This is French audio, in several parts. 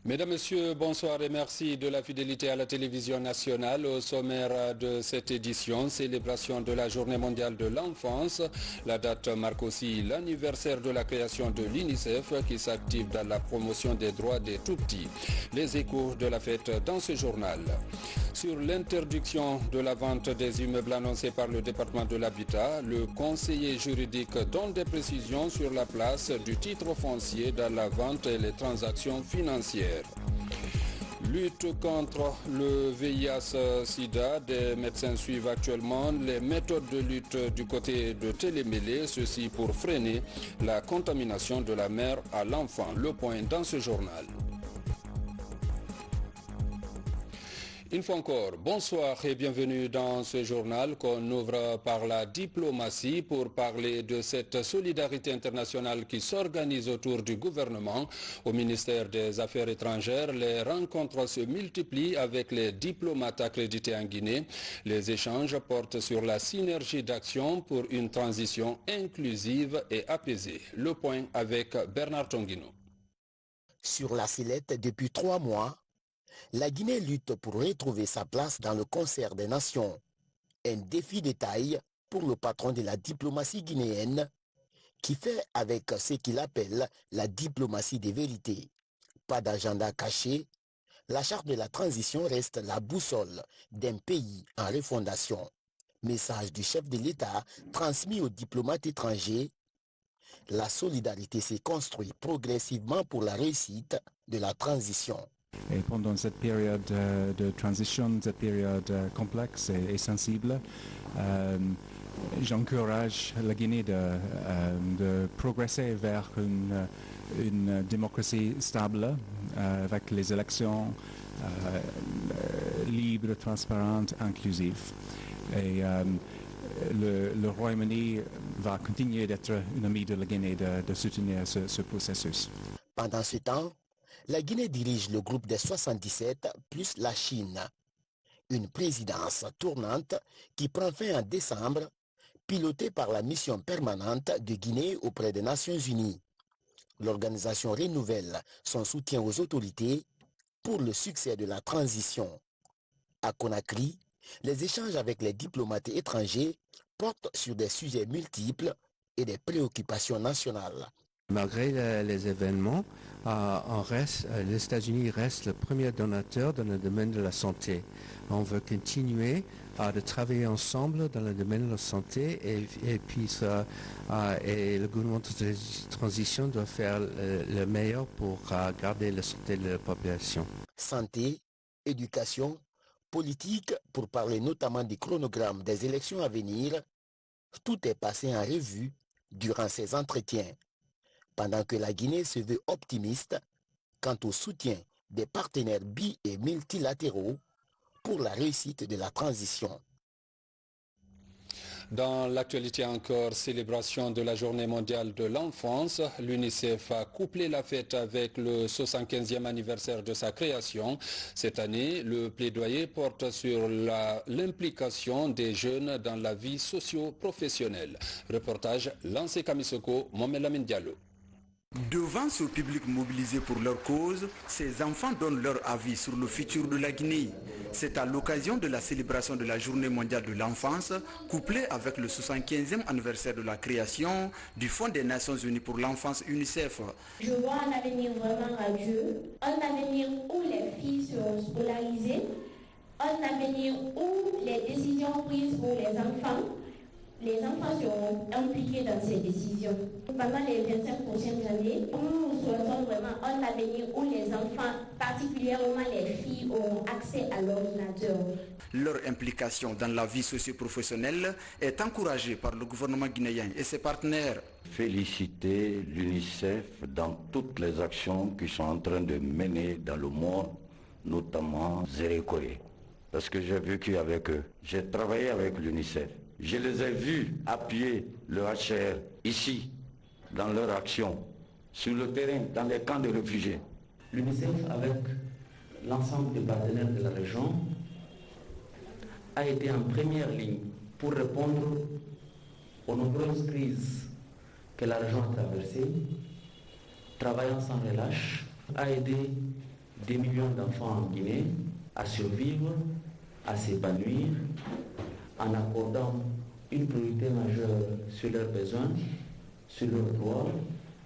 Mesdames, Messieurs, bonsoir et merci de la fidélité à la télévision nationale. Au sommaire de cette édition, célébration de la Journée mondiale de l'enfance. La date marque aussi l'anniversaire de la création de l'UNICEF qui s'active dans la promotion des droits des tout-petits. Les échos de la fête dans ce journal. Sur l'interdiction de la vente des immeubles annoncée par le département de l'Habitat, le conseiller juridique donne des précisions sur la place du titre foncier dans la vente et les transactions financières. Lutte contre le VIH-Sida, des médecins suivent actuellement les méthodes de lutte du côté de Télémélé, ceci pour freiner la contamination de la mère à l'enfant. Le point dans ce journal. Une fois encore, bonsoir et bienvenue dans ce journal qu'on ouvre par la diplomatie pour parler de cette solidarité internationale qui s'organise autour du gouvernement. Au ministère des Affaires étrangères, les rencontres se multiplient avec les diplomates accrédités en Guinée. Les échanges portent sur la synergie d'action pour une transition inclusive et apaisée. Le point avec Bernard Tonguino. Sur la sellette depuis 3 mois, la Guinée lutte pour retrouver sa place dans le concert des nations. Un défi de taille pour le patron de la diplomatie guinéenne qui fait avec ce qu'il appelle la diplomatie des vérités. Pas d'agenda caché, la charte de la transition reste la boussole d'un pays en refondation. Message du chef de l'État transmis aux diplomates étrangers. La solidarité s'est construite progressivement pour la réussite de la transition. Et pendant cette période de transition, cette période complexe et sensible, j'encourage la Guinée de progresser vers une démocratie stable avec les élections libres, transparentes, inclusives. Et le Royaume-Uni va continuer d'être un ami de la Guinée, de soutenir ce processus. Pendant ce temps, la Guinée dirige le groupe des 77 plus la Chine. Une présidence tournante qui prend fin en décembre, pilotée par la mission permanente de Guinée auprès des Nations Unies. L'organisation renouvelle son soutien aux autorités pour le succès de la transition. À Conakry, les échanges avec les diplomates étrangers portent sur des sujets multiples et des préoccupations nationales. Malgré les événements, les États-Unis restent le premier donateur dans le domaine de la santé. On veut continuer de travailler ensemble dans le domaine de la santé et le gouvernement de transition doit faire le meilleur pour garder la santé de la population. Santé, éducation, politique, pour parler notamment du chronogramme des élections à venir, tout est passé en revue durant ces entretiens. Pendant que la Guinée se veut optimiste quant au soutien des partenaires bi- et multilatéraux pour la réussite de la transition. Dans l'actualité encore, célébration de la Journée mondiale de l'enfance, l'UNICEF a couplé la fête avec le 75e anniversaire de sa création. Cette année, le plaidoyer porte sur l'implication des jeunes dans la vie socio-professionnelle. Reportage Lancé Kamisoko, Momelamine Diallo. Devant ce public mobilisé pour leur cause, ces enfants donnent leur avis sur le futur de la Guinée. C'est à l'occasion de la célébration de la Journée mondiale de l'enfance, couplée avec le 75e anniversaire de la création du Fonds des Nations Unies pour l'enfance UNICEF. Je vois un avenir vraiment radieux, un avenir où les filles seront scolarisées, un avenir où les décisions prises pour les enfants seront impliqués dans ces décisions. Pendant les 25 prochaines années, nous souhaitons vraiment un avenir où les enfants, particulièrement les filles, auront accès à l'ordinateur. Leur implication dans la vie socio-professionnelle est encouragée par le gouvernement guinéen et ses partenaires. Féliciter l'UNICEF dans toutes les actions qu'ils sont en train de mener dans le monde, notamment Zérékoré, parce que j'ai vécu avec eux. J'ai travaillé avec l'UNICEF. Je les ai vus appuyer le HCR ici, dans leur action, sur le terrain, dans les camps de réfugiés. L'UNICEF, avec l'ensemble des partenaires de la région, a été en première ligne pour répondre aux nombreuses crises que la région a traversées, travaillant sans relâche, a aidé des millions d'enfants en Guinée à survivre, à s'épanouir, en accordant une priorité majeure sur leurs besoins, sur leurs droits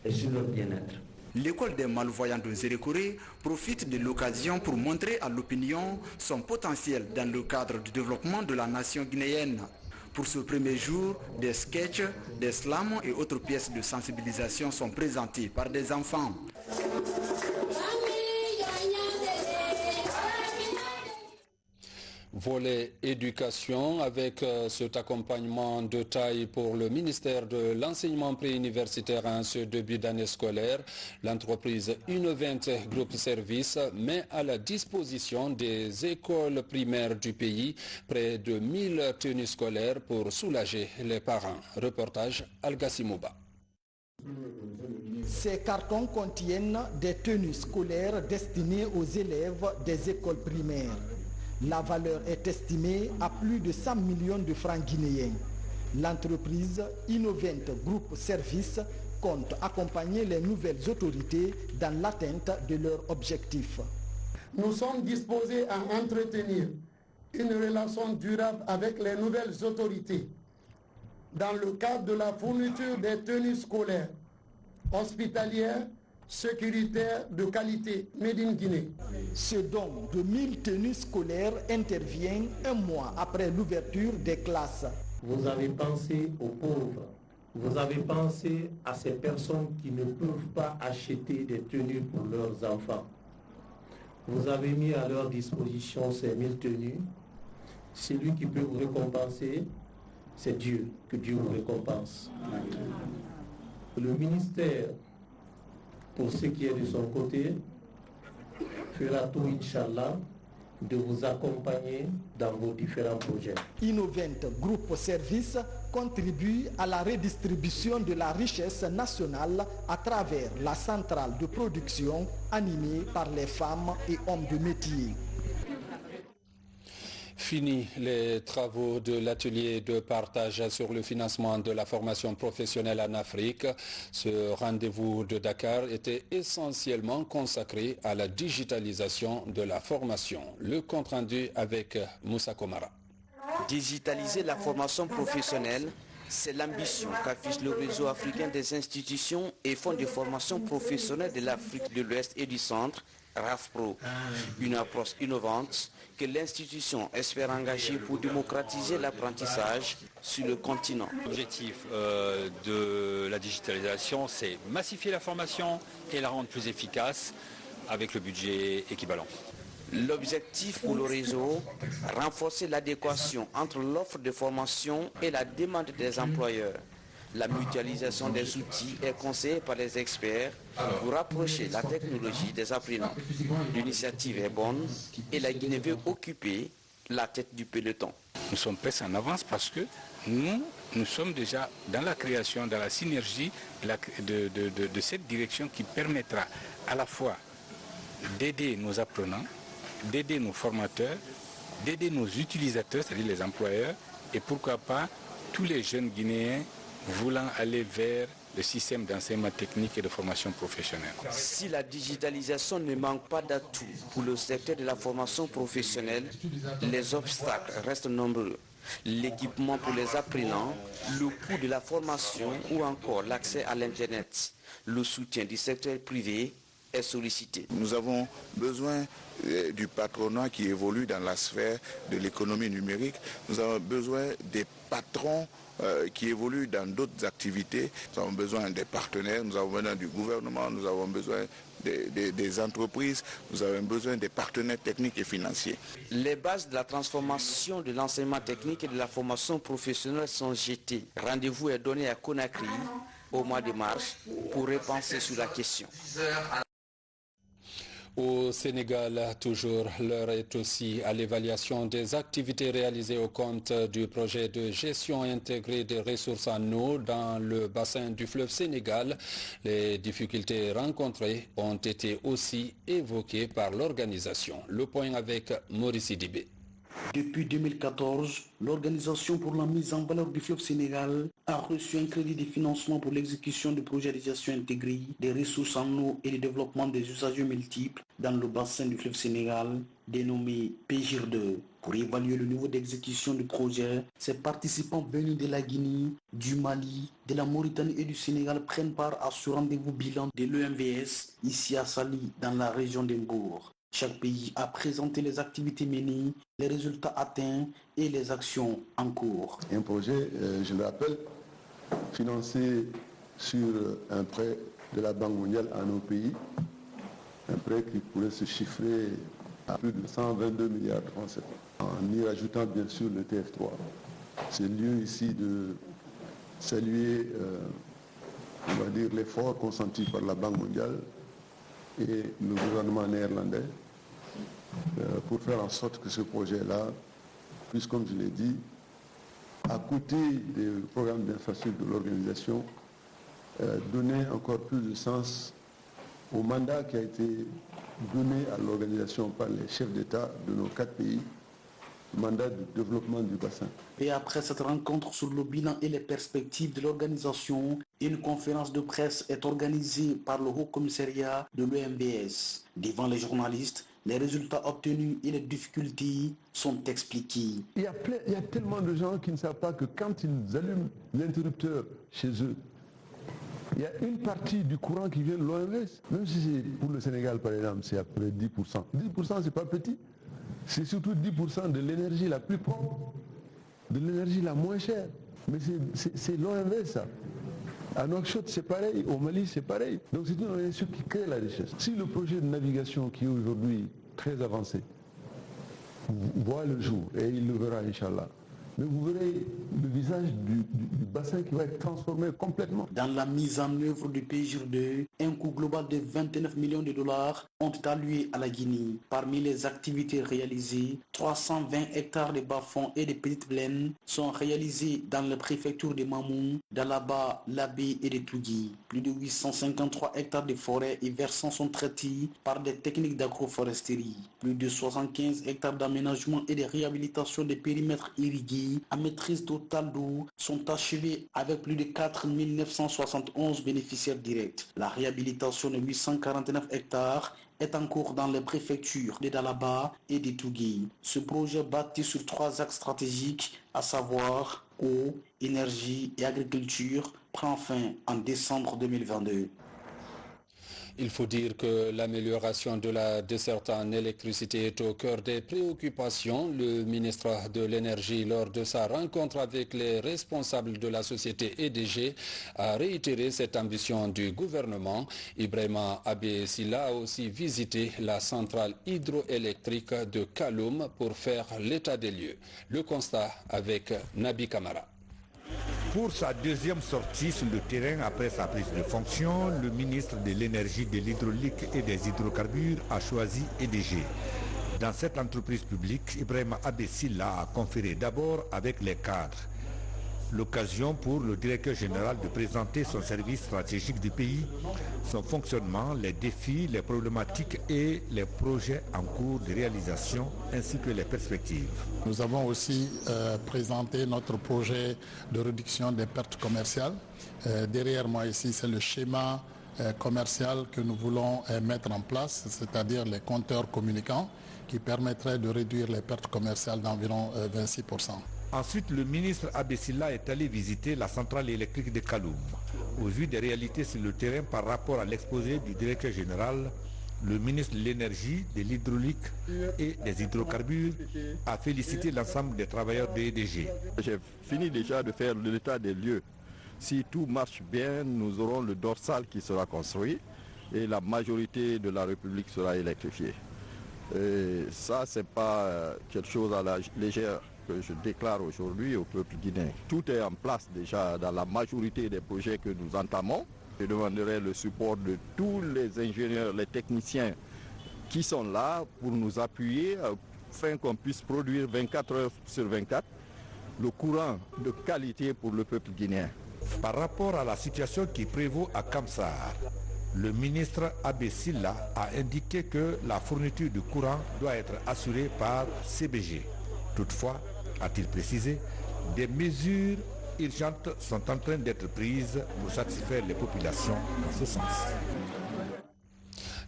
et sur leur bien-être. L'école des malvoyants de Zérékoré profite de l'occasion pour montrer à l'opinion son potentiel dans le cadre du développement de la nation guinéenne. Pour ce premier jour, des sketchs, des slams et autres pièces de sensibilisation sont présentées par des enfants. Volet éducation avec cet accompagnement de taille pour le ministère de l'enseignement préuniversitaire en ce début d'année scolaire. L'entreprise Innovent Group Service met à la disposition des écoles primaires du pays près de 1000 tenues scolaires pour soulager les parents. Reportage Al-Gassimouba. Ces cartons contiennent des tenues scolaires destinées aux élèves des écoles primaires. La valeur est estimée à plus de 100 millions de francs guinéens. L'entreprise Innovent Group Service compte accompagner les nouvelles autorités dans l'atteinte de leurs objectifs. Nous sommes disposés à entretenir une relation durable avec les nouvelles autorités dans le cadre de la fourniture des tenues scolaires, hospitalières, sécuritaire de qualité Made in Guinée. Ce don de 1000 tenues scolaires intervient un mois après l'ouverture des classes. Vous avez pensé aux pauvres, vous avez pensé à ces personnes qui ne peuvent pas acheter des tenues pour leurs enfants. Vous avez mis à leur disposition ces 1000 tenues. Celui qui peut vous récompenser, c'est Dieu, que Dieu vous récompense. Le ministère, pour ce qui est de son côté, fera tout, Inch'Allah, de vous accompagner dans vos différents projets. Innovent Group Service contribue à la redistribution de la richesse nationale à travers la centrale de production animée par les femmes et hommes de métier. Fini les travaux de l'atelier de partage sur le financement de la formation professionnelle en Afrique. Ce rendez-vous de Dakar était essentiellement consacré à la digitalisation de la formation. Le compte-rendu avec Moussa Komara. Digitaliser la formation professionnelle, c'est l'ambition qu'affiche le réseau africain des institutions et fonds de formation professionnelle de l'Afrique de l'Ouest et du Centre, RAFPRO. Une approche innovante que l'institution espère engager pour démocratiser l'apprentissage sur le continent. L'objectif de la digitalisation, c'est massifier la formation et la rendre plus efficace avec le budget équivalent. L'objectif pour le réseau, renforcer l'adéquation entre l'offre de formation et la demande des employeurs. La mutualisation des outils est conseillée par les experts pour rapprocher la technologie des apprenants. L'initiative est bonne et la Guinée veut occuper la tête du peloton. Nous sommes presque en avance parce que nous sommes déjà dans la création, dans la synergie de cette direction qui permettra à la fois d'aider nos apprenants, d'aider nos formateurs, d'aider nos utilisateurs, c'est-à-dire les employeurs, et pourquoi pas tous les jeunes Guinéens voulant aller vers le système d'enseignement technique et de formation professionnelle. Si la digitalisation ne manque pas d'atouts pour le secteur de la formation professionnelle, les obstacles restent nombreux. L'équipement pour les apprenants, le coût de la formation ou encore l'accès à l'Internet. Le soutien du secteur privé est sollicité. Nous avons besoin du patronat qui évolue dans la sphère de l'économie numérique. Nous avons besoin des patrons qui évoluent dans d'autres activités. Nous avons besoin des partenaires, nous avons besoin du gouvernement, nous avons besoin des entreprises, nous avons besoin des partenaires techniques et financiers. Les bases de la transformation de l'enseignement technique et de la formation professionnelle sont jetées. Rendez-vous est donné à Conakry au mois de mars pour repenser sur la question. Au Sénégal, toujours, l'heure est aussi à l'évaluation des activités réalisées au compte du projet de gestion intégrée des ressources en eau dans le bassin du fleuve Sénégal. Les difficultés rencontrées ont été aussi évoquées par l'organisation. Le point avec Maurice Dibé. Depuis 2014, l'Organisation pour la mise en valeur du fleuve Sénégal a reçu un crédit de financement pour l'exécution du projet de gestion intégrée des ressources en eau et le développement des usagers multiples dans le bassin du fleuve Sénégal, dénommé PGIR2. Pour évaluer le niveau d'exécution du projet, ces participants venus de la Guinée, du Mali, de la Mauritanie et du Sénégal prennent part à ce rendez-vous bilan de l'EMVS, ici à Sali, dans la région d'Embourg. Chaque pays a présenté les activités menées, les résultats atteints et les actions en cours. Un projet, je le rappelle, financé sur un prêt de la Banque mondiale à nos pays, un prêt qui pourrait se chiffrer à plus de 122 milliards de francs CFA, en y rajoutant bien sûr le TF3. C'est lieu ici de saluer, on va dire, l'effort consenti par la Banque mondiale et le gouvernement néerlandais pour faire en sorte que ce projet-là puisse, comme je l'ai dit, à côté des programmes d'infrastructure de l'organisation, donner encore plus de sens au mandat qui a été donné à l'organisation par les chefs d'État de nos 4 pays, mandat de développement du bassin. Et après cette rencontre sur le bilan et les perspectives de l'organisation, une conférence de presse est organisée par le Haut Commissariat de l'EMVS. Devant les journalistes, les résultats obtenus et les difficultés sont expliqués. Il y a tellement de gens qui ne savent pas que quand ils allument l'interrupteur chez eux, il y a une partie du courant qui vient de l'OMS. Même si c'est pour le Sénégal, par exemple, c'est à peu près 10%. 10%, c'est pas petit. C'est surtout 10% de l'énergie la plus propre, de l'énergie la moins chère. Mais c'est l'OMS, ça. À Nouakchott, c'est pareil. Au Mali, c'est pareil. Donc c'est une organisation qui crée la richesse. Si le projet de navigation qui est aujourd'hui très avancé voit le jour, et il le verra, Inch'Allah, mais vous verrez le visage du bassin qui va être transformé complètement. Dans la mise en œuvre du PGIR2, un coût global de 29 millions de dollars ont été alloués à la Guinée. Parmi les activités réalisées, 320 hectares de bas-fonds et de petites plaines sont réalisés dans les préfectures de Mamou, d'Alaba, Labé et de Tougui. Plus de 853 hectares de forêts et versants sont traités par des techniques d'agroforesterie. Plus de 75 hectares d'aménagement et de réhabilitation des périmètres irrigués à maîtrise totale d'eau sont achevés avec plus de 4 971 bénéficiaires directs. La réhabilitation de 849 hectares est en cours dans les préfectures de Dalaba et de Tougui. Ce projet bâti sur 3 axes stratégiques, à savoir eau, énergie et agriculture, prend fin en décembre 2022. Il faut dire que l'amélioration de la desserte en électricité est au cœur des préoccupations. Le ministre de l'Énergie, lors de sa rencontre avec les responsables de la société EDG, a réitéré cette ambition du gouvernement. Ibrahima Abbé Silla a aussi visité la centrale hydroélectrique de Kaloum pour faire l'état des lieux. Le constat avec Nabi Kamara. Pour sa deuxième sortie sur le terrain après sa prise de fonction, le ministre de l'Énergie, de l'Hydraulique et des Hydrocarbures a choisi EDG. Dans cette entreprise publique, Ibrahima Abbé Silla a conféré d'abord avec les cadres. L'occasion pour le directeur général de présenter son service stratégique du pays, son fonctionnement, les défis, les problématiques et les projets en cours de réalisation ainsi que les perspectives. Nous avons aussi présenté notre projet de réduction des pertes commerciales. Derrière moi ici, c'est le schéma commercial que nous voulons mettre en place, c'est-à-dire les compteurs communicants qui permettraient de réduire les pertes commerciales d'environ 26%. Ensuite, le ministre Abbé Silla est allé visiter la centrale électrique de Kaloum. Au vu des réalités sur le terrain par rapport à l'exposé du directeur général, le ministre de l'Énergie, de l'Hydraulique et des Hydrocarbures a félicité l'ensemble des travailleurs de EDG. J'ai fini déjà de faire l'état des lieux. Si tout marche bien, nous aurons le dorsal qui sera construit et la majorité de la République sera électrifiée. Et ça, ce n'est pas quelque chose à la légère que je déclare aujourd'hui au peuple guinéen. Tout est en place déjà dans la majorité des projets que nous entamons. Je demanderai le support de tous les ingénieurs, les techniciens qui sont là pour nous appuyer afin qu'on puisse produire 24 heures sur 24 le courant de qualité pour le peuple guinéen. Par rapport à la situation qui prévaut à Kamsar, le ministre Abbé Silla a indiqué que la fourniture du courant doit être assurée par CBG. Toutefois, a-t-il précisé, des mesures urgentes sont en train d'être prises pour satisfaire les populations dans ce sens.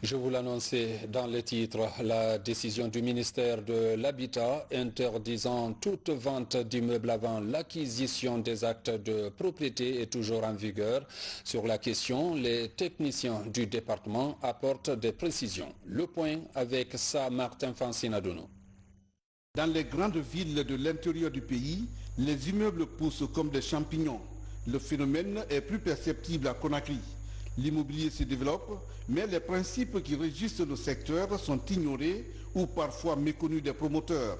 Je vous l'annonçais dans les titres, la décision du ministère de l'Habitat interdisant toute vente d'immeubles avant l'acquisition des actes de propriété est toujours en vigueur. Sur la question, les techniciens du département apportent des précisions. Le point avec ça, Martin Fansinadono. Dans les grandes villes de l'intérieur du pays, les immeubles poussent comme des champignons. Le phénomène est plus perceptible à Conakry. L'immobilier se développe, mais les principes qui régissent le secteur sont ignorés ou parfois méconnus des promoteurs.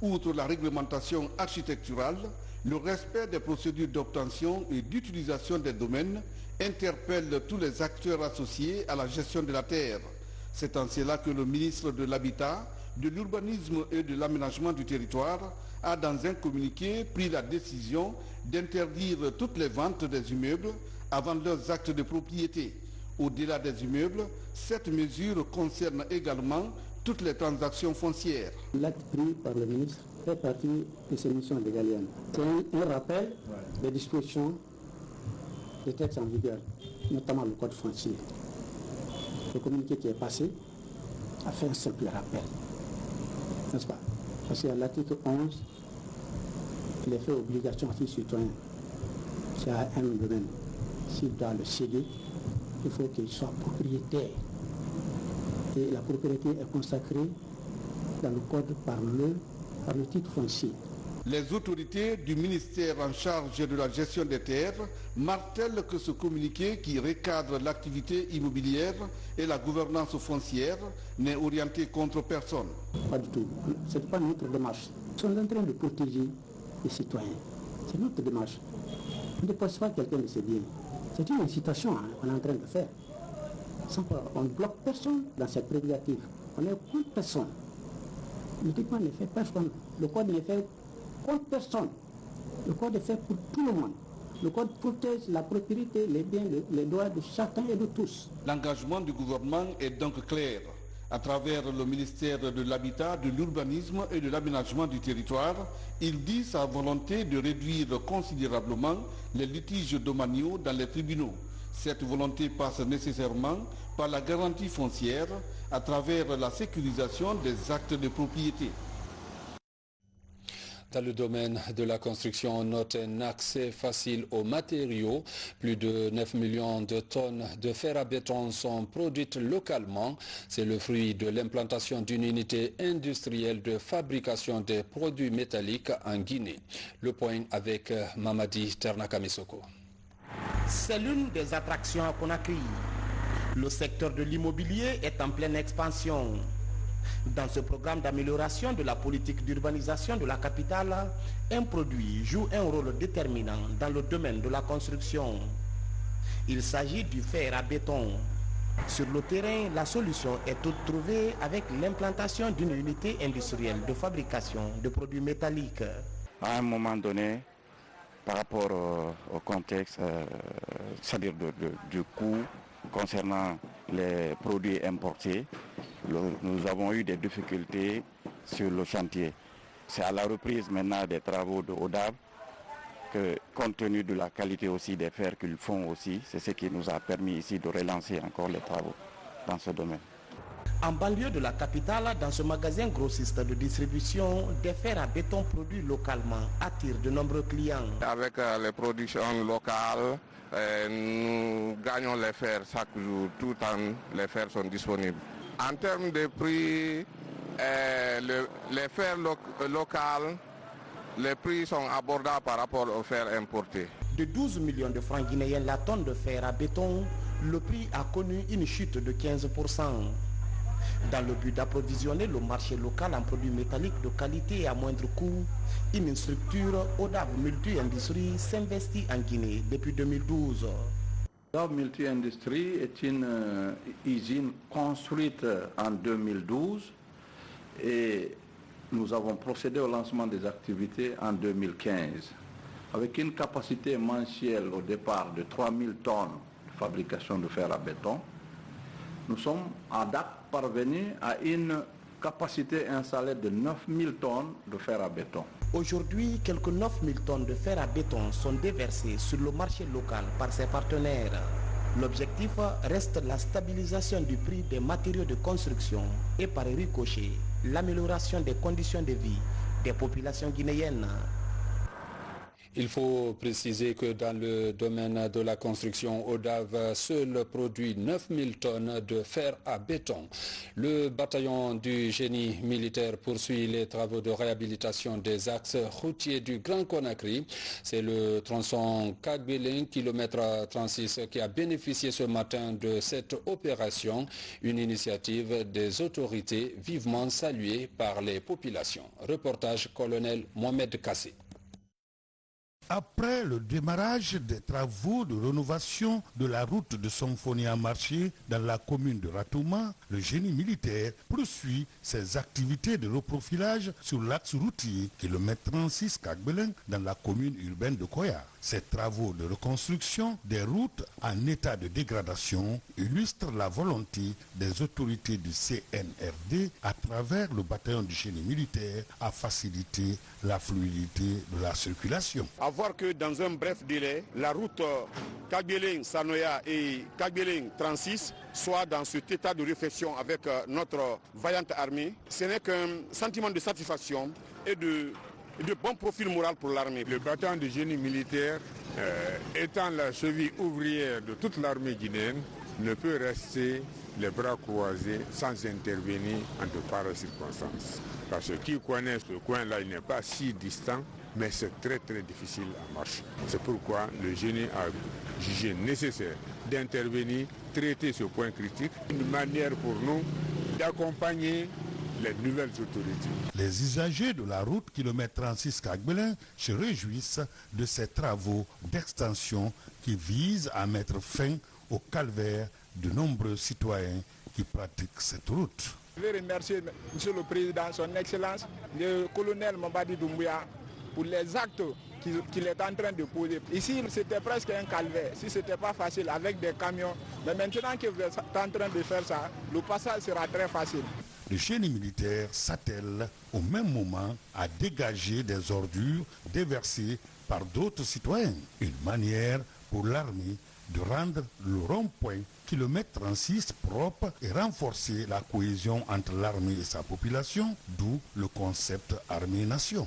Outre la réglementation architecturale, le respect des procédures d'obtention et d'utilisation des domaines interpelle tous les acteurs associés à la gestion de la terre. C'est en cela que le ministre de l'Habitat, de l'Urbanisme et de l'Aménagement du territoire a dans un communiqué pris la décision d'interdire toutes les ventes des immeubles avant leurs actes de propriété. Au-delà des immeubles, cette mesure concerne également toutes les transactions foncières. L'acte pris par le ministre fait partie de ces missions légaliennes. C'est un rappel des dispositions des textes en vigueur, notamment le code foncier. Le communiqué qui est passé a fait un simple rappel, n'est-ce pas? Parce qu'à l'article 11, il est fait obligation à tout citoyen qui a un domaine. S'il doit le céder, il faut qu'il soit propriétaire. Et la propriété est consacrée dans le code par le titre foncier. Les autorités du ministère en charge de la gestion des terres martèlent que ce communiqué qui recadre l'activité immobilière et la gouvernance foncière n'est orienté contre personne. Pas du tout. Ce n'est pas notre démarche. Nous sommes en train de protéger les citoyens. C'est notre démarche. On ne dépose pas quelqu'un de ses biens. C'est une incitation qu'on est en train de faire. On ne bloque personne dans cette prérogative. On est contre personne. Le document n'est fait personne. Le code n'est fait contre personne. Le code est fait pour tout le monde. Le code protège la propriété, les biens, les droits de chacun et de tous. L'engagement du gouvernement est donc clair. À travers le ministère de l'Habitat, de l'Urbanisme et de l'Aménagement du territoire, il dit sa volonté de réduire considérablement les litiges domaniaux dans les tribunaux. Cette volonté passe nécessairement par la garantie foncière à travers la sécurisation des actes de propriété. Dans le domaine de la construction, on note un accès facile aux matériaux. Plus de 9 millions de tonnes de fer à béton sont produites localement. C'est le fruit de l'implantation d'une unité industrielle de fabrication des produits métalliques en Guinée. Le point avec Mamadi Ternakamisoko. C'est l'une des attractions à Conakry. Le secteur de l'immobilier est en pleine expansion. Dans ce programme d'amélioration de la politique d'urbanisation de la capitale, un produit joue un rôle déterminant dans le domaine de la construction. Il s'agit du fer à béton. Sur le terrain, la solution est toute trouvée avec l'implantation d'une unité industrielle de fabrication de produits métalliques. À un moment donné, par rapport au contexte, c'est-à-dire du coût concernant les produits importés, nous avons eu des difficultés sur le chantier. C'est à la reprise maintenant des travaux de ODAV que, compte tenu de la qualité aussi des fers qu'ils font aussi, c'est ce qui nous a permis ici de relancer encore les travaux dans ce domaine. En banlieue de la capitale, dans ce magasin grossiste de distribution, des fers à béton produits localement attirent de nombreux clients. Avec les productions locales, nous gagnons les fers chaque jour, tout le temps les fers sont disponibles. En termes de prix, les fers locaux, les prix sont abordables par rapport aux fers importés. De 12 millions de francs guinéens la tonne de fer à béton, le prix a connu une chute de 15%. Dans le but d'approvisionner le marché local en produits métalliques de qualité et à moindre coût, une structure ODAV Multi-Industrie s'investit en Guinée depuis 2012. ODAV Multi-Industrie est une usine construite en 2012 et nous avons procédé au lancement des activités en 2015 avec une capacité mensuelle au départ de 3000 tonnes de fabrication de fer à béton. Nous sommes à date parvenus à une capacité installée de 9000 tonnes de fer à béton. Aujourd'hui, quelques 9000 tonnes de fer à béton sont déversées sur le marché local par ses partenaires. L'objectif reste la stabilisation du prix des matériaux de construction et par ricochet, l'amélioration des conditions de vie des populations guinéennes. Il faut préciser que dans le domaine de la construction, ODAV seul produit 9000 tonnes de fer à béton. Le bataillon du génie militaire poursuit les travaux de réhabilitation des axes routiers du Grand Conakry. C'est le tronçon Kagbelin, kilomètre 36, qui a bénéficié ce matin de cette opération, une initiative des autorités vivement saluée par les populations. Reportage colonel Mohamed Kassé. Après le démarrage des travaux de rénovation de la route de Somfonia-Marché dans la commune de Ratouma, le génie militaire poursuit ses activités de reprofilage sur l'axe routier km 36 Kagbelin dans la commune urbaine de Koya. Ces travaux de reconstruction des routes en état de dégradation illustrent la volonté des autorités du CNRD à travers le bataillon du génie militaire à faciliter la fluidité de la circulation. À voir que dans un bref délai, la route Kagbelin-Sanoya et Kagbelin-36 soit dans cet état de réflexion avec notre vaillante armée. Ce n'est qu'un sentiment de satisfaction et de bon profil moral pour l'armée. Le bataillon de génie militaire, étant la cheville ouvrière de toute l'armée guinéenne, ne peut rester les bras croisés sans intervenir en de pareilles circonstances. Parce que qui connaît ce coin-là, il n'est pas si distant, mais c'est très difficile à marcher. C'est pourquoi le génie a jugé nécessaire d'intervenir, traiter ce point critique, une manière pour nous d'accompagner les nouvelles autorités. Les usagers de la route km 36 Kagbelin se réjouissent de ces travaux d'extension qui visent à mettre fin au calvaire de nombreux citoyens qui pratiquent cette route. Je veux remercier M. le Président, son Excellence, le colonel Mambadi Doumbouya, pour les actes qu'il est en train de poser. Ici, c'était presque un calvaire. Si ce n'était pas facile avec des camions, mais maintenant que vous êtes en train de faire ça, le passage sera très facile. Le génie militaire s'attelle au même moment à dégager des ordures déversées par d'autres citoyens. Une manière pour l'armée de rendre le rond-point km 36 propre et renforcer la cohésion entre l'armée et sa population, d'où le concept armée-nation.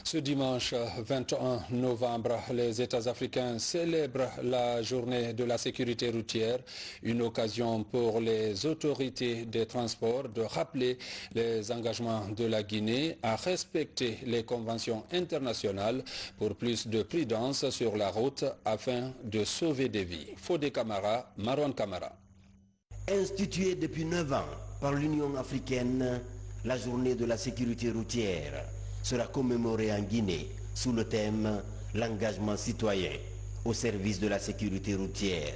Ce dimanche 21 novembre, les États africains célèbrent la journée de la sécurité routière, une occasion pour les autorités des transports de rappeler les engagements de la Guinée à respecter les conventions internationales pour plus de prudence sur la route afin de sauver des vies. Fodé Camara, Marouane Camara. Instituée depuis 9 ans par l'Union africaine, la journée de la sécurité routière sera commémorée en Guinée sous le thème « L'engagement citoyen au service de la sécurité routière ».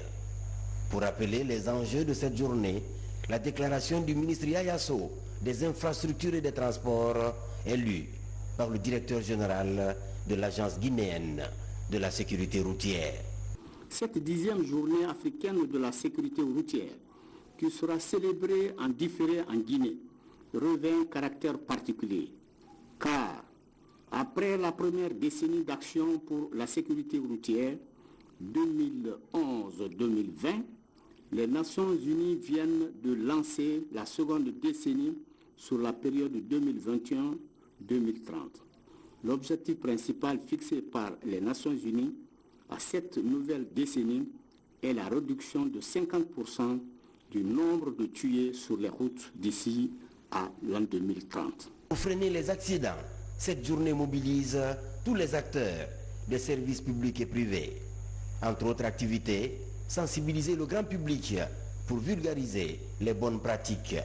Pour rappeler les enjeux de cette journée, la déclaration du ministre Yaya Sow des infrastructures et des transports est lue par le directeur général de l'Agence guinéenne de la sécurité routière. Cette 10e journée africaine de la sécurité routière, qui sera célébrée en différé en Guinée, revêt un caractère particulier. Car, après la première décennie d'action pour la sécurité routière, 2011-2020, les Nations Unies viennent de lancer la seconde décennie sur la période 2021-2030. L'objectif principal fixé par les Nations Unies à cette nouvelle décennie est la réduction de 50% du nombre de tués sur les routes d'ici à l'an 2030. Pour freiner les accidents, cette journée mobilise tous les acteurs des services publics et privés. Entre autres activités, sensibiliser le grand public pour vulgariser les bonnes pratiques,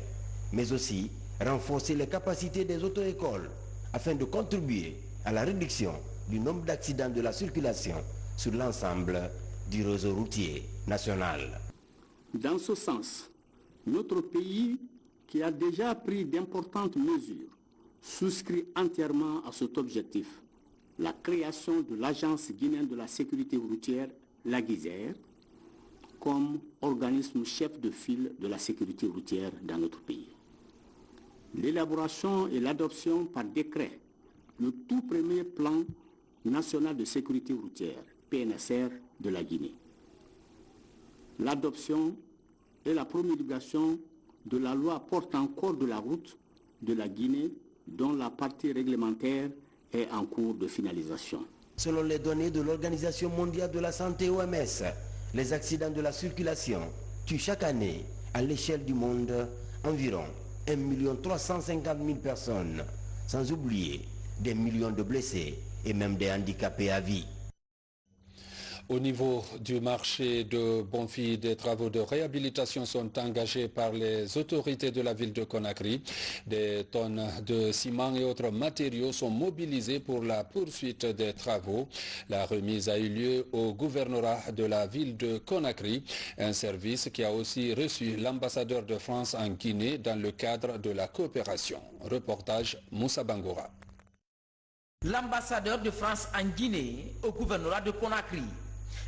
mais aussi renforcer les capacités des auto-écoles afin de contribuer à la réduction du nombre d'accidents de la circulation sur l'ensemble du réseau routier national. Dans ce sens, notre pays, qui a déjà pris d'importantes mesures, souscrit entièrement à cet objectif, la création de l'Agence guinéenne de la sécurité routière, l'AGUISER, comme organisme chef de file de la sécurité routière dans notre pays. l'élaboration et l'adoption par décret le tout premier plan national de sécurité routière, PNSR, de la Guinée. L'adoption et la promulgation de la loi portant code de la route de la Guinée, dont la partie réglementaire est en cours de finalisation. Selon les données de l'Organisation mondiale de la santé OMS, les accidents de la circulation tuent chaque année, à l'échelle du monde, environ 1 350 000 personnes, sans oublier des millions de blessés et même des handicapés à vie. Au niveau du marché de Bonfi, des travaux de réhabilitation sont engagés par les autorités de la ville de Conakry. Des tonnes de ciment et autres matériaux sont mobilisés pour la poursuite des travaux. La remise a eu lieu au gouvernorat de la ville de Conakry, un service qui a aussi reçu l'ambassadeur de France en Guinée dans le cadre de la coopération. Reportage Moussa Bangora. L'ambassadeur de France en Guinée au gouvernorat de Conakry.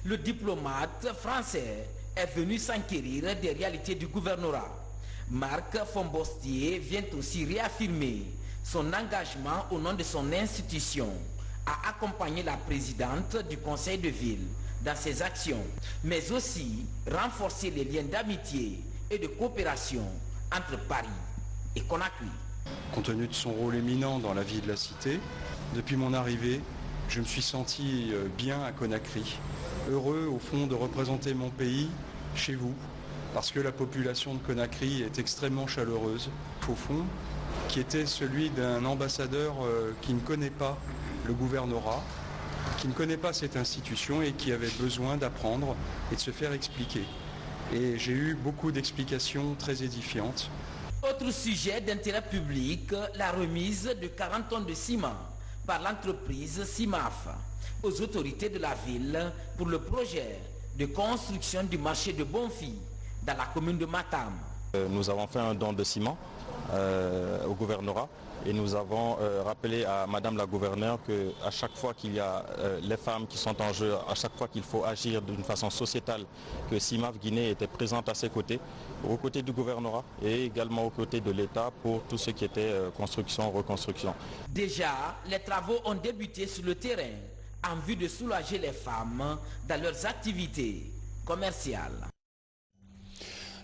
Le diplomate français est venu s'enquérir des réalités du gouvernorat. Marc Fombostier vient aussi réaffirmer son engagement au nom de son institution à accompagner la présidente du conseil de ville dans ses actions, mais aussi renforcer les liens d'amitié et de coopération entre Paris et Conakry. Compte tenu de son rôle éminent dans la vie de la cité, depuis mon arrivée, je me suis senti bien à Conakry. Heureux au fond de représenter mon pays chez vous, parce que la population de Conakry est extrêmement chaleureuse, au fond, qui était celui d'un ambassadeur qui ne connaît pas le gouvernorat, qui ne connaît pas cette institution et qui avait besoin d'apprendre et de se faire expliquer. Et j'ai eu beaucoup d'explications très édifiantes. Autre sujet d'intérêt public, la remise de 40 tonnes de ciment par l'entreprise CIMAF aux autorités de la ville pour le projet de construction du marché de Bonfi dans la commune de Matam. Nous avons fait un don de ciment au gouvernorat et nous avons rappelé à Madame la gouverneure qu'à chaque fois qu'il y a les femmes qui sont en jeu, à chaque fois qu'il faut agir d'une façon sociétale, que CIMAF Guinée était présente à ses côtés, aux côtés du gouvernorat et également aux côtés de l'État pour tout ce qui était construction, reconstruction. Déjà, les travaux ont débuté sur le terrain en vue de soulager les femmes dans leurs activités commerciales.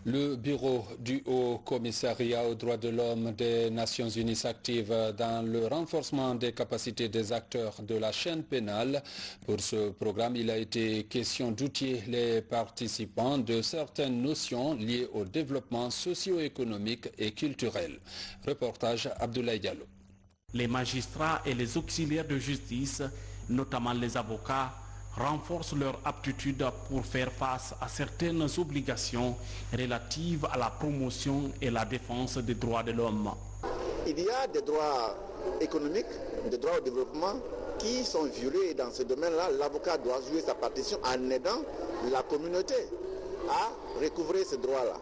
Le bureau du Haut Commissariat aux droits de l'homme des Nations Unies s'active dans le renforcement des capacités des acteurs de la chaîne pénale. Pour ce programme, il a été question d'outiller les participants de certaines notions liées au développement socio-économique et culturel. Reportage Abdoulaye Diallo. Les magistrats et les auxiliaires de justice, notamment les avocats, renforcent leur aptitude pour faire face à certaines obligations relatives à la promotion et la défense des droits de l'homme. Il y a des droits économiques, des droits au développement qui sont violés et dans ce domaine-là, l'avocat doit jouer sa partition en aidant la communauté à recouvrer ces droits-là.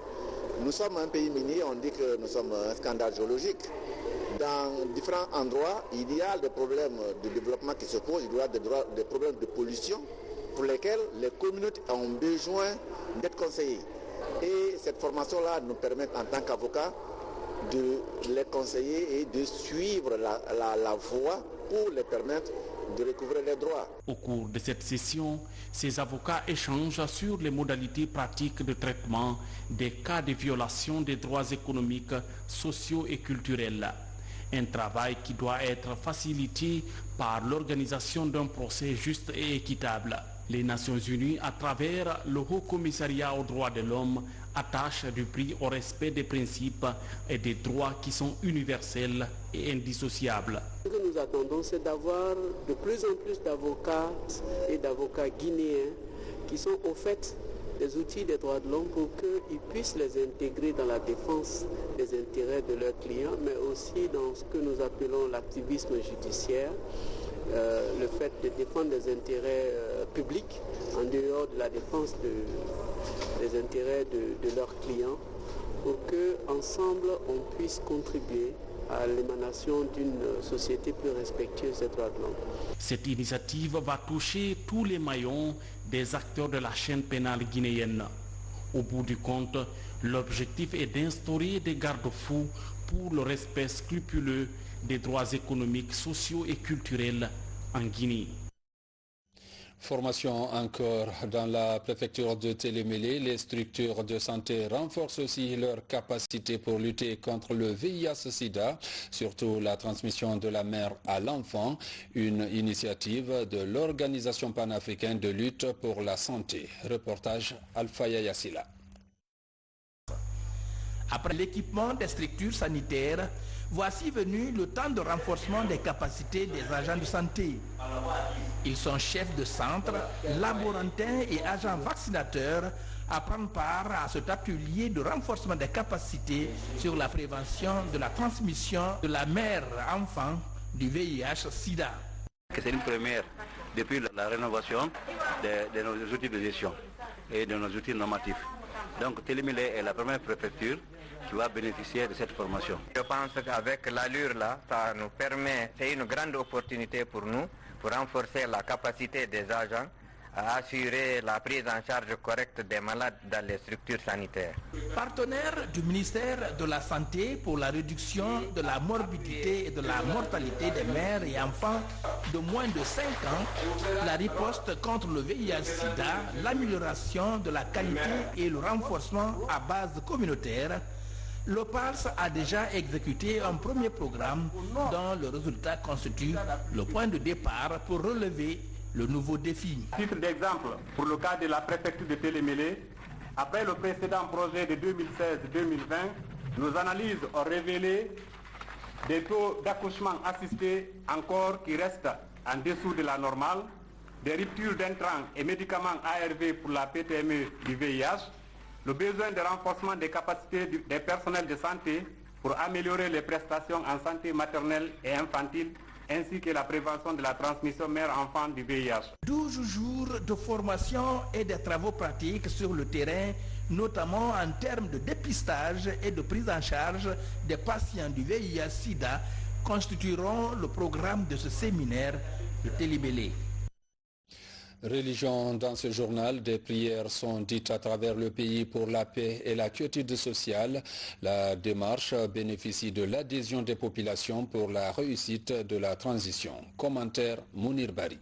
Nous sommes un pays minier, on dit que nous sommes un scandale géologique. Dans différents endroits, il y a des problèmes de développement qui se posent, il y a des problèmes de pollution pour lesquels les communautés ont besoin d'être conseillées. Et cette formation-là nous permet en tant qu'avocats de les conseiller et de suivre la voie pour les permettre de recouvrer les droits. Au cours de cette session, ces avocats échangent sur les modalités pratiques de traitement des cas de violation des droits économiques, sociaux et culturels. Un travail qui doit être facilité par l'organisation d'un procès juste et équitable. Les Nations Unies, à travers le Haut Commissariat aux droits de l'homme, attachent du prix au respect des principes et des droits qui sont universels et indissociables. Ce que nous attendons, c'est d'avoir de plus en plus d'avocats et d'avocats guinéens qui sont au fait des outils des droits de l'homme pour qu'ils puissent les intégrer dans la défense des intérêts de leurs clients, mais aussi dans ce que nous appelons l'activisme judiciaire, le fait de défendre des intérêts publics en dehors de la défense des intérêts de leurs clients, pour qu'ensemble on puisse contribuer à l'émanation d'une société plus respectueuse des droits de l'homme. Cette initiative va toucher tous les maillons des acteurs de la chaîne pénale guinéenne. Au bout du compte, l'objectif est d'instaurer des garde-fous pour le respect scrupuleux des droits économiques, sociaux et culturels en Guinée. Formation encore dans la préfecture de Télémélé. Les structures de santé renforcent aussi leur capacité pour lutter contre le VIH-Sida, surtout la transmission de la mère à l'enfant, une initiative de l'Organisation panafricaine de lutte pour la santé. Reportage Alpha Yassila. Après l'équipement des structures sanitaires, voici venu le temps de renforcement des capacités des agents de santé. Ils sont chefs de centre, laborantins et agents vaccinateurs à prendre part à cet atelier de renforcement des capacités sur la prévention de la transmission de la mère-enfant du VIH-Sida. C'est une première depuis la rénovation de nos outils de gestion et de nos outils normatifs. Donc Télémélé est la première préfecture qui va bénéficier de cette formation. Je pense qu'avec l'allure là, ça nous permet, c'est une grande opportunité pour nous, pour renforcer la capacité des agents à assurer la prise en charge correcte des malades dans les structures sanitaires. Partenaire du ministère de la Santé pour la réduction de la morbidité et de la mortalité des mères et enfants de moins de 5 ans, la riposte contre le VIH-Sida, l'amélioration de la qualité et le renforcement à base communautaire, l'OPALS a déjà exécuté un premier programme dont le résultat constitue le point de départ pour relever le nouveau défi. Titre d'exemple, pour le cas de la préfecture de Télémélé, après le précédent projet de 2016-2020, nos analyses ont révélé des taux d'accouchement assistés encore qui restent en dessous de la normale, des ruptures d'intrants et médicaments ARV pour la PTME du VIH, le besoin de renforcement des capacités des personnels de santé pour améliorer les prestations en santé maternelle et infantile, ainsi que la prévention de la transmission mère-enfant du VIH. 12 jours de formation et des travaux pratiques sur le terrain, notamment en termes de dépistage et de prise en charge des patients du VIH-Sida, constitueront le programme de ce séminaire de Télémélé. Religion dans ce journal, des prières sont dites à travers le pays pour la paix et la quiétude sociale. La démarche bénéficie de l'adhésion des populations pour la réussite de la transition. Commentaire Mounir Bari.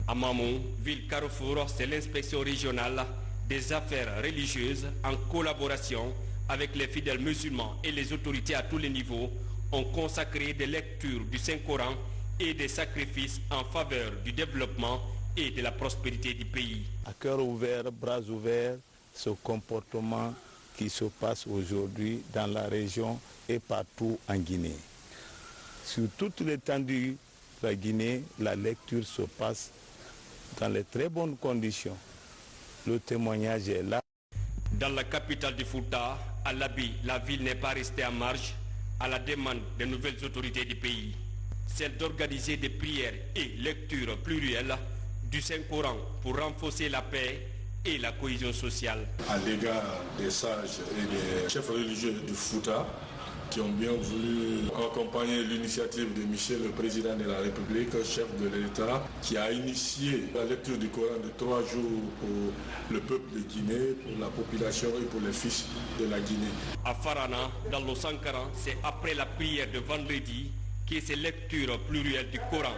À Mamou, ville Carrefour, c'est l'inspection régionale des affaires religieuses en collaboration avec les fidèles musulmans et les autorités à tous les niveaux ont consacré des lectures du Saint-Coran et des sacrifices en faveur du développement et de la prospérité du pays. À cœur ouvert, bras ouverts, ce comportement qui se passe aujourd'hui dans la région et partout en Guinée. Sur toute l'étendue de la Guinée, la lecture se passe dans les très bonnes conditions. Le témoignage est là. Dans la capitale du Fouta, à Labi, la ville n'est pas restée en marge à la demande des nouvelles autorités du pays. Celle d'organiser des prières et lectures plurielles du Saint-Coran pour renforcer la paix et la cohésion sociale. À l'égard des sages et des chefs religieux du Fouta qui ont bien voulu accompagner l'initiative de Michel, le président de la République, chef de l'État, qui a initié la lecture du Coran de 3 jours pour le peuple de Guinée, pour la population et pour les fils de la Guinée. À Farana, dans le Sankara, c'est après la prière de vendredi que ces lectures plurielles du Coran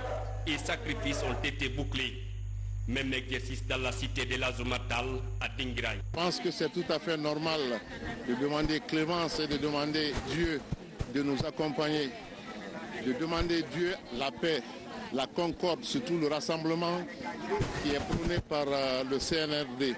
et sacrifices ont été bouclés. Même exercice dans la cité de l'Azumatal à Dingraï. Je pense que c'est tout à fait normal de demander clémence et de demander Dieu de nous accompagner, de demander Dieu la paix, la concorde, surtout le rassemblement qui est prôné par le CNRD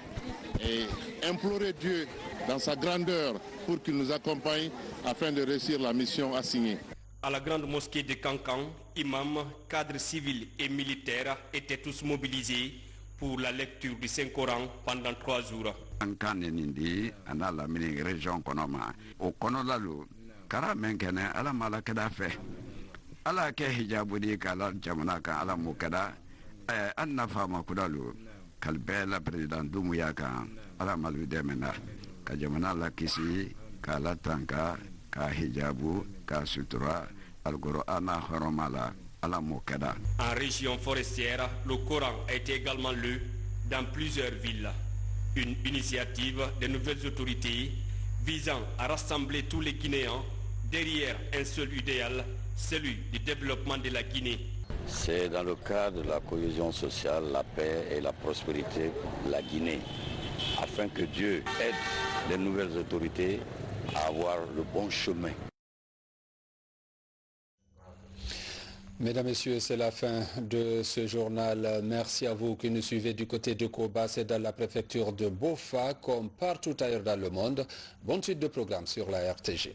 et implorer Dieu dans sa grandeur pour qu'il nous accompagne afin de réussir la mission assignée. À la grande mosquée de Cancan, imams, cadres civils et militaires étaient tous mobilisés pour la lecture du Saint-Coran pendant 3 jours. Cancan nindi anala mini région konoma o konolalu kara menkene ala malakada fe ala ke hijabudi kala jamana ka ala mukada anna fama kudalu kalbela president dumuya ka ala malu demena ka jamana la kisi kala tanka ka hijabu ka sutura algoro ana horomala ala mokada. En région forestière, le Coran a été également lu dans plusieurs villes. Une initiative des nouvelles autorités visant à rassembler tous les Guinéens derrière un seul idéal, celui du développement de la Guinée. C'est dans le cadre de la cohésion sociale, la paix et la prospérité de la Guinée, afin que Dieu aide les nouvelles autorités à avoir le bon chemin. Mesdames, Messieurs, c'est la fin de ce journal. Merci à vous qui nous suivez du côté de Koba, c'est dans la préfecture de Bofa, comme partout ailleurs dans le monde. Bonne suite de programme sur la RTG.